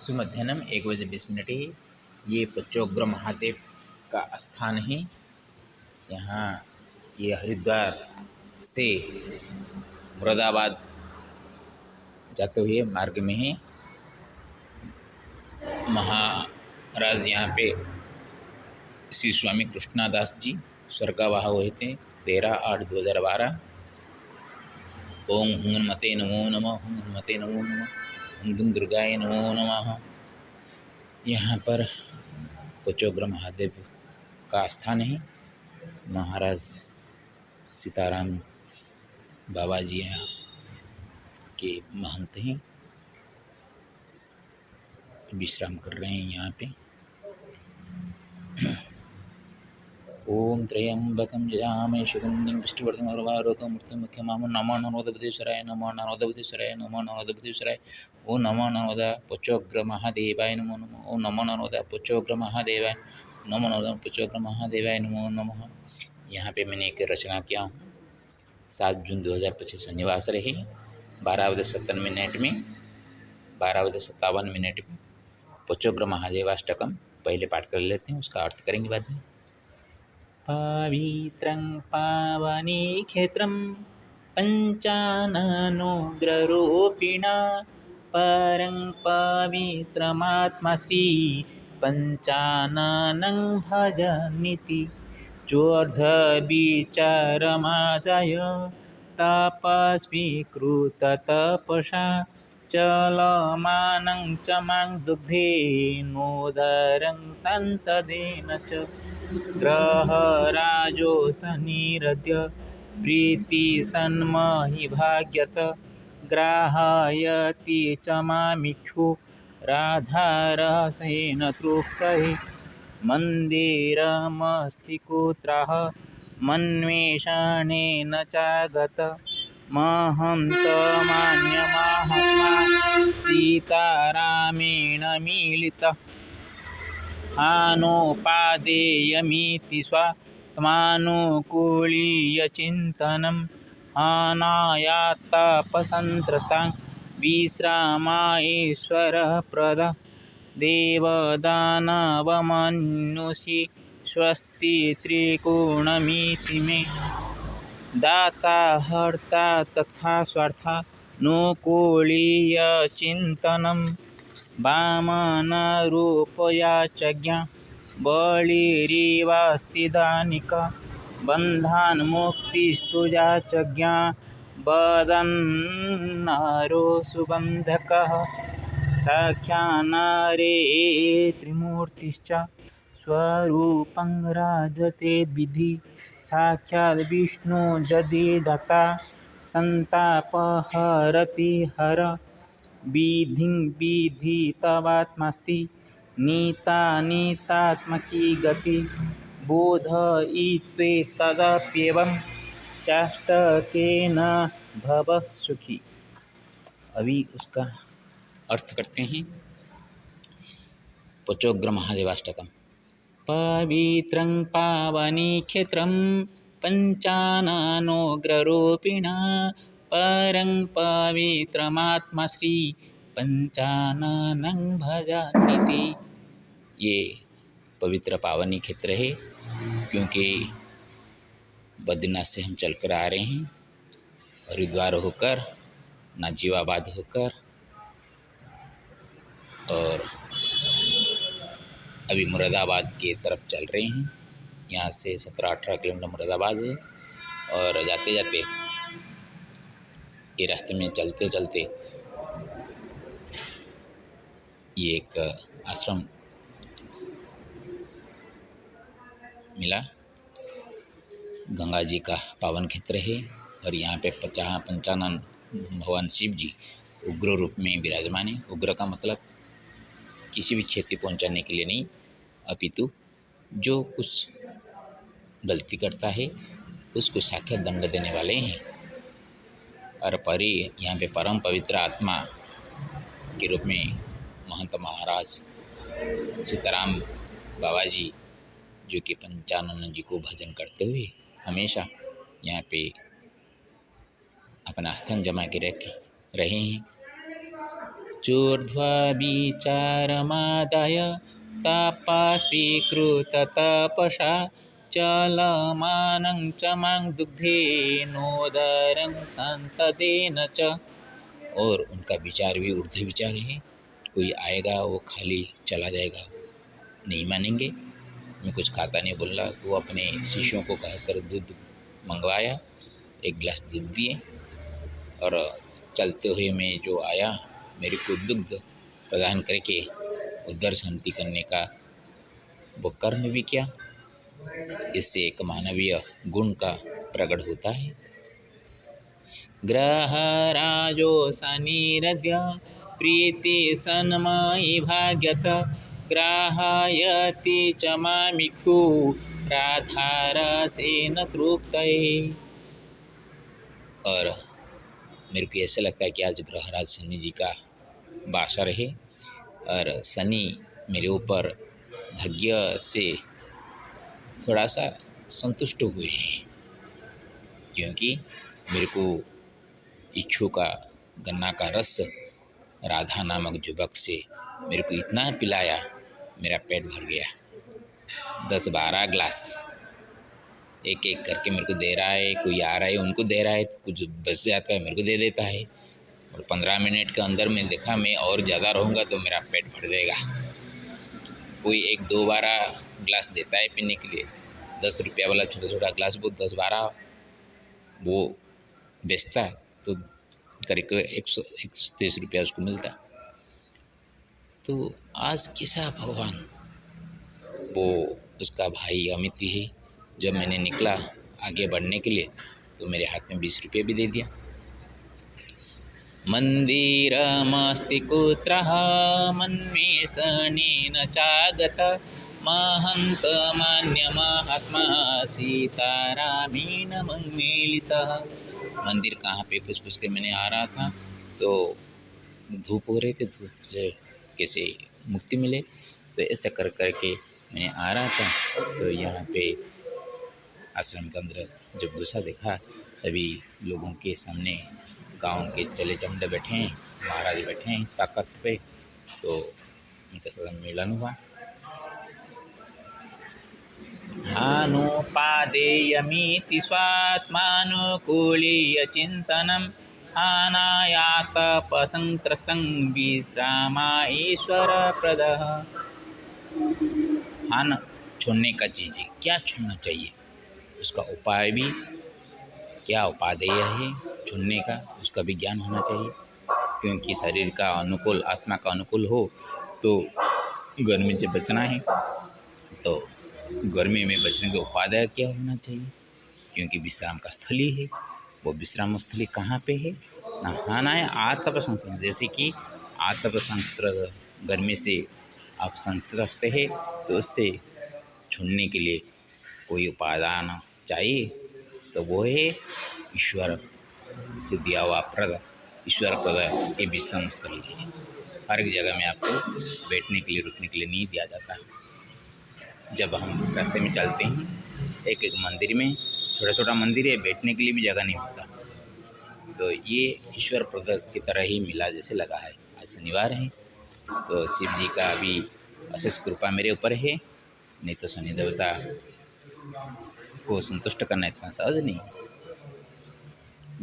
सुमध्याह्न 1 बजे 20 मिनट। ये पचोग्र महादेव का स्थान है। यहाँ ये हरिद्वार से मुरादाबाद जाते हुए मार्ग में है। महाराज यहाँ पे श्री स्वामी कृष्णादास जी स्वर्गवाह हुए थे 13/8/2012। ओम हुंगनमते नमो नमः, हुंगनमते नमो नमः, हुंदुम दुर्गाय नमो नमः। यहाँ पर पचोग्र महादेव का स्थान है। महाराज सीताराम बाबा जी यहाँ के महंत हैं, विश्राम कर रहे हैं यहाँ पे। ओम त्र्यंबकं यजामहे सुगंधिं पुष्टिवर्धनम् उर्वारुकं मृत्युमुख्यमामृतं। नमो नर्मदेश्वराय, नमो नर्मदेश्वराय, नमो नर्मदेश्वराय। ओम नमो नर्मदा पचोग्र महादेवाय नमो नमः। ओम नमो नर्मदा पचोग्र महादेवाय, नमो नर्मदा पचोग्र महादेवाय नमो नमः। यहाँ पे मैंने एक रचना किया हूँ। 7 जून 2025 शनिवार है। 12:57 में 12:57 में पचोग्र महादेवाष्टकम पहले पाठ कर लेते हैं, उसका अर्थ करेंगे बाद में। पवित्रं पावनी क्षेत्रं पंचाननोग्ररूपिणा परं पवित्रमात्मा श्री पंचाननं भजन्निति चोर्ध्वविचारमादाय तपस्वीकृततपसा चलमानं च मां दुग्धेनोदरं सन्तदेन च ग्रहराजोऽसनिरद्य प्रीतिसन्महिभाग्यत ग्राहयति च मामिक्षु राधारसेन तृप्तये मन्दिरमस्ति कुत्राह मन्वेषणेन चागत महन्तमान्यमाहात्मा सीतारामेण मिलितः आनोपादेयमिति स्वात्मानुकूल्यचिन्तनम् अनायात्तापसन्त्रस्तां विश्रामाईश्वरप्रद देवदानवमनुषि स्वस्ति त्रिकोणमिति मे दाता हर्ता तथा स्वार्था नुकूल्यचिन्तनं वामनरूपयाचज्ञा बलिरिवास्तिदानिक बन्धान्मुक्तिस्तु याचज्ञा वदन्नरो सुबन्धकः साख्यानरे त्रिमूर्तिश्च स्वरूपं राजते विधि साक्षात् विष्णु जदि दत्ता संतापहरति हर विधिं विधि तवात्मास्ति नीता नीतात्मकी गति बोधयित्वे तदप्येवं चाष्टकेन भव सुखी। अभी उसका अर्थ करते हैं। पचोग्र महादेवाष्टकम। पवित्रं पावनी क्षेत्रं पंचाननोग्ररूपिणा परं पवित्रमात्मा श्री पंचाननं भजन्निति। ये पवित्र पावनी क्षेत्र है क्योंकि बद्रीनाथ से हम चलकर आ रहे हैं, हरिद्वार होकर नाजिवाबाद होकर, और अभी मुरादाबाद की तरफ चल रहे हैं। यहाँ से 17-18 किलोमीटर मुरादाबाद है। और जाते जाते ये रास्ते में चलते चलते ये एक आश्रम मिला। गंगा जी का पावन क्षेत्र है और यहाँ पे 55 भगवान शिव जी उग्र रूप में विराजमान है। उग्र का मतलब किसी भी क्षति पहुँचाने के लिए नहीं, अपितु जो कुछ गलती करता है उसको साक्षात दंड देने वाले हैं। और यहाँ पे परम पवित्र आत्मा के रूप में महंत महाराज सीताराम बाबा जी जो कि पंचानन जी को भजन करते हुए हमेशा यहाँ पे अपना स्थान जमा के रहे हैं। चूर्ध्वा विचारमादाय तापा स्वीकृततपसा चलमानं च मां दुग्धेनोदरं संतदेन च। और उनका विचार भी ऊर्ध्व विचार है। कोई आएगा वो खाली चला जाएगा, नहीं मानेंगे। मैं कुछ खाता नहीं बोल रहा, तो वो अपने शिष्यों को कहकर दूध मंगवाया, एक गिलास दूध दिए और चलते हुए मैं जो आया मेरे को दुग्ध प्रदान करके उदर शांति करने का वो कर्म भी किया। इससे एक मानवीय गुण का प्रकट होता है। ग्रहराजो सनिरद्य प्रीति सन्मयि भाग्यत ग्राहयति च मामिखु राधारसेन तृप्तये। और मेरे को ऐसा लगता है कि आज ग्रहराज शनि जी का वासर है और शनि मेरे ऊपर भाग्य से थोड़ा सा संतुष्ट हुए हैं, क्योंकि मेरे को इच्छू का गन्ना का रस राधा नामक युवक से मेरे को इतना पिलाया, मेरा पेट भर गया। 10-12 ग्लास एक एक करके मेरे को दे रहा है। कोई आ रहा है उनको दे रहा है, तो कुछ बच जाता है मेरे को दे देता है। और 15 मिनट के अंदर मैं देखा मैं और ज़्यादा रहूँगा तो मेरा पेट भर जाएगा। कोई 1-2-12 ग्लास देता है पीने के लिए, 10 रुपया वाला छोटा छोटा ग्लास वो 10-12 वो बेचता है, तो करीब 130 रुपया उसको मिलता। तो आज कैसा भगवान, वो उसका भाई अमित है। जब मैंने निकला आगे बढ़ने के लिए तो मेरे हाथ में 20 रुपये भी दे दिया। मंदिरमस्ति कुत्रः मन्वेषणेन चागत महंत मान्य महात्मा सीतारामेण मिलितः। मंदिर कहाँ पे पूछ के मैंने आ रहा था, तो धूप हो रहे थे, धूप से कैसे मुक्ति मिले, तो ऐसा कर करके मैं आ रहा था। तो यहाँ पे आश्रम के अंदर जब घुसा देखा सभी लोगों के सामने गांव के चले चमड़े बैठे हैं, महाराज बैठे हैं ताकत पे, तो उनके साथ मिलन हुआ। हानोपादेयमिति स्वात्मानुकूलीय चिंतनम हानायातपसंत्रस्तं विश्रामा ईश्वर प्रदः। हान छोड़ने का चीज़ है, क्या छोड़ना चाहिए उसका उपाय भी, क्या उपादेय है छोड़ने का उसका भी ज्ञान होना चाहिए। क्योंकि शरीर का अनुकूल आत्मा का अनुकूल हो तो गर्मी से बचना है, तो गर्मी में बचने का उपादेय क्या होना चाहिए, क्योंकि विश्राम का स्थली है। वो विश्राम स्थली कहाँ पे है, नहाना है आतप संस्त्र। जैसे कि आतप संस्त्र गर्मी से आप संत्रस्त है तो उससे छूटने के लिए कोई उपादान चाहिए, तो वो है ईश्वर से दिया हुआ प्रद, ईश्वर प्रद ये विश्राम स्थल है। हर एक जगह में आपको बैठने के लिए रुकने के लिए नहीं दिया जाता। जब हम रास्ते में चलते हैं एक एक मंदिर में, छोटा छोटा मंदिर है, बैठने के लिए भी जगह नहीं होता। तो ये ईश्वर प्रद की तरह ही मिला जैसे लगा है। आज शनिवार है तो शिव जी का अभी अशेष कृपा मेरे ऊपर है, नहीं तो शनि देवता को संतुष्ट करना इतना सहज नहीं।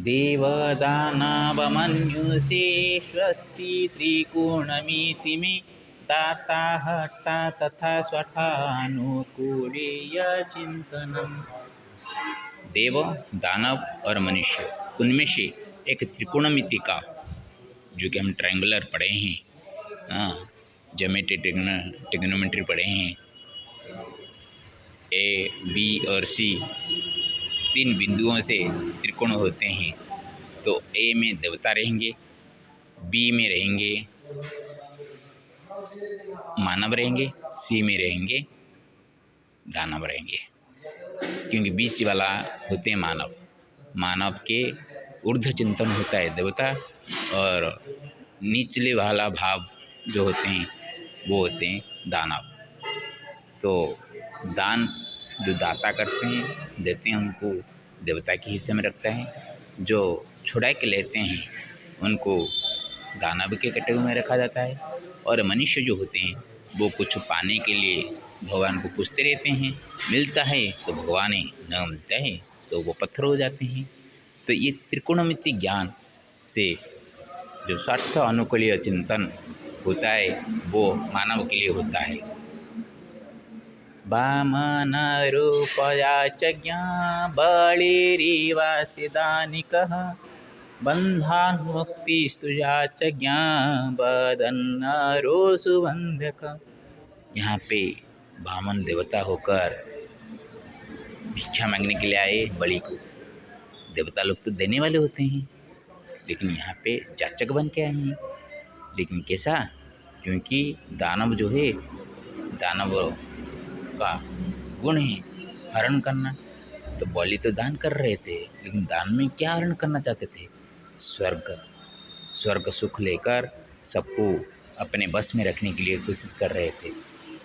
देवदानवमन्युषे स्वस्ति त्रिकोणमिति मे दाता हर्ता तथा स्वठानुकूलीय चिंतनम। देव, दानव और मनुष्य, उनमें से एक त्रिकोणमिति का, जो कि हम ट्रायंगुलर पढ़े हैं, ज्योमेट्री ट्रिग्नोमेट्री पढ़े हैं, ए बी और सी 3 बिंदुओं से त्रिकोण होते हैं। तो ए में देवता रहेंगे, बी में रहेंगे मानव रहेंगे, सी में रहेंगे दानव रहेंगे। क्योंकि बीच वाला होते हैं मानव, मानव के ऊर्ध्व चिंतन होता है देवता, और निचले वाला भाव जो होते हैं वो होते हैं दानव। तो दान जो दाता करते हैं, देते हैं, उनको देवता के हिस्से में रखता है। जो छुड़ा के लेते हैं उनको दानव के कैटेगरी में रखा जाता है। और मनुष्य जो होते हैं वो कुछ पाने के लिए भगवान को पूछते रहते हैं, मिलता है तो भगवान है, न मिलता है तो वो पत्थर हो जाते हैं। तो ये त्रिकोणमिति ज्ञान से जो स्वार्थ अनुकूलीय चिंतन होता है वो मानव के लिए होता है। वामन रूपया च बलिरिवास्ति दानिकः बन्धान्मुक्तिस्तुजा च वदन्नरोऽसु बन्धक। यहाँ पे वामन देवता होकर भिक्षा मांगने के लिए आए बलि को। देवता लोग तो देने वाले होते हैं, लेकिन यहाँ पे जाचक बन के आए हैं। लेकिन कैसा? क्योंकि दानव जो है, दानव का गुण है हरण करना। तो बलि तो दान कर रहे थे, लेकिन दान में क्या हरण करना चाहते थे? स्वर्ग सुख लेकर सबको अपने बस में रखने के लिए कोशिश कर रहे थे।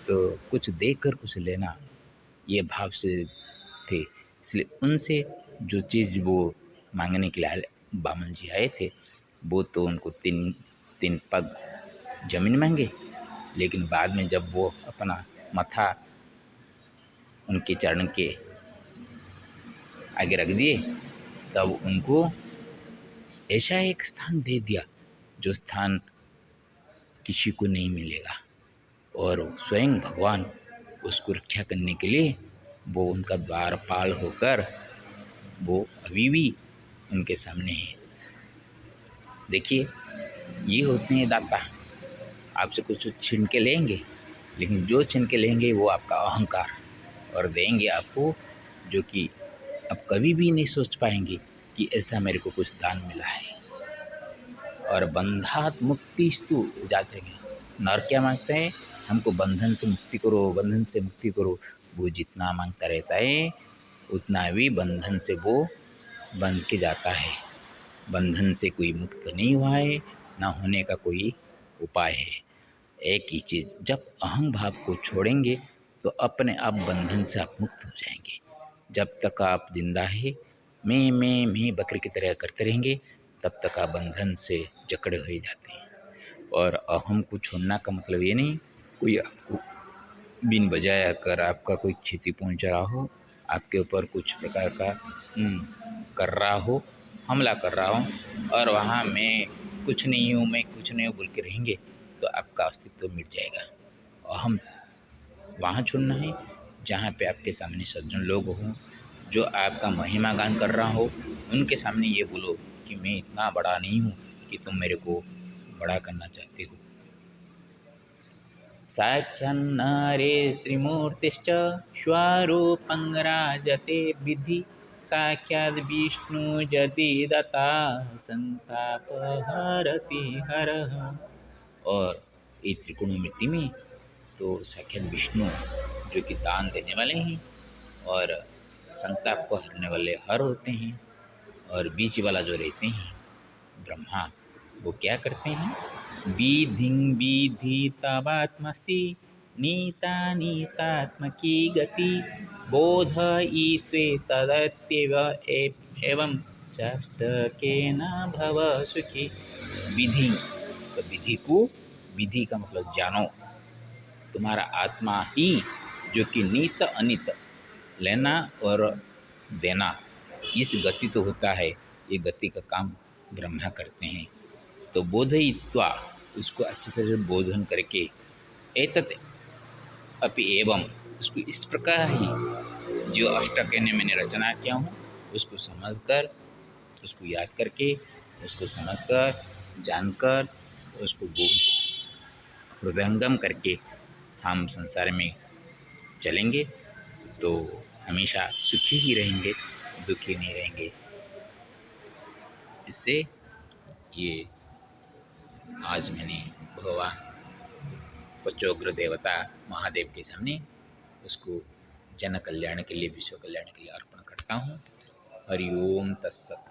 तो कुछ देकर कुछ लेना, ये भाव से थे। इसलिए उनसे जो चीज़ वो मांगने के लिए बामन जी आए थे, वो तो उनको तीन पग जमीन मांगे। लेकिन बाद में जब वो अपना मथा उनके चरण के आगे रख दिए, तब उनको ऐसा एक स्थान दे दिया जो स्थान किसी को नहीं मिलेगा। और स्वयं भगवान उसको रक्षा करने के लिए वो उनका द्वारपाल होकर वो अभी भी उनके सामने है। देखिए, ये होते हैं दाता। आपसे कुछ छीन के लेंगे, लेकिन जो छीन के लेंगे वो आपका अहंकार, और देंगे आपको जो कि आप कभी भी नहीं सोच पाएंगे कि ऐसा मेरे को कुछ दान मिला है। और बंधात मुक्तिस्तु जाचेंगे। नर क्या मांगते हैं? हमको बंधन से मुक्ति करो, बंधन से मुक्ति करो। वो जितना मांगता रहता है उतना भी बंधन से वो बंध के जाता है। बंधन से कोई मुक्त नहीं हुआ है, ना होने का कोई उपाय है। एक ही चीज़, जब अहम भाव को छोड़ेंगे तो अपने आप बंधन से आप मुक्त हो जाएंगे। जब तक आप जिंदा है मैं बकरी की तरह करते रहेंगे, तब तक आप बंधन से जकड़े हुए जाते हैं। और अहम को छोड़ना का मतलब ये नहीं कोई आपको बिन बजाय कर आपका कोई क्षति पहुंच रहा हो, आपके ऊपर कुछ प्रकार का कर रहा हो, हमला कर रहा हो, और वहाँ मैं कुछ नहीं हूँ बोल के रहेंगे तो आपका अस्तित्व मिट जाएगा। अहम वहाँ छोड़ना है जहाँ पे आपके सामने सज्जन लोग हों, जो आपका महिमा गान कर रहा हो। उनके सामने ये बोलो कि मैं इतना बड़ा नहीं हूँ कि तुम मेरे को बड़ा करना चाहते हो। साख्यान्नरे त्रिमूर्तिश्च स्वरूपं राजते विधि साक्षाद् विष्णु यदि दत्ता संतापहरति हरः। और ये त्रिकोणमिति में तो साक्षात विष्णु जो कि दान देने वाले हैं और संताप को हरने वाले हर होते हैं। और बीच वाला जो रहते हैं ब्रह्मा, वो क्या करते हैं? विधिं विधितवात्मस्ति नीता नीतात्मकी गति बोधयित्वे तदत्येव एवं चाष्टकेन भव सुखी। विधि, तो विधि का मतलब जानो। तुम्हारा आत्मा ही जो कि नीत अनित लेना और देना, इस गति तो होता है। ये गति का काम ब्रह्मा करते हैं। तो बोधयित्वा, उसको अच्छी तरह से बोधन करके, एतत् अपि एवं, उसको इस प्रकार ही जो अष्टक ने मैंने रचना किया हूँ उसको समझकर, उसको याद करके, उसको समझकर, जानकर, उसको हृदयंगम करके हम संसार में चलेंगे तो हमेशा सुखी ही रहेंगे, दुखी नहीं रहेंगे। इससे ये आज मैंने भगवान पचोग्र देवता महादेव के सामने उसको जन कल्याण के लिए, विश्व कल्याण के लिए अर्पण करता हूँ। हरि ओम तत्सत।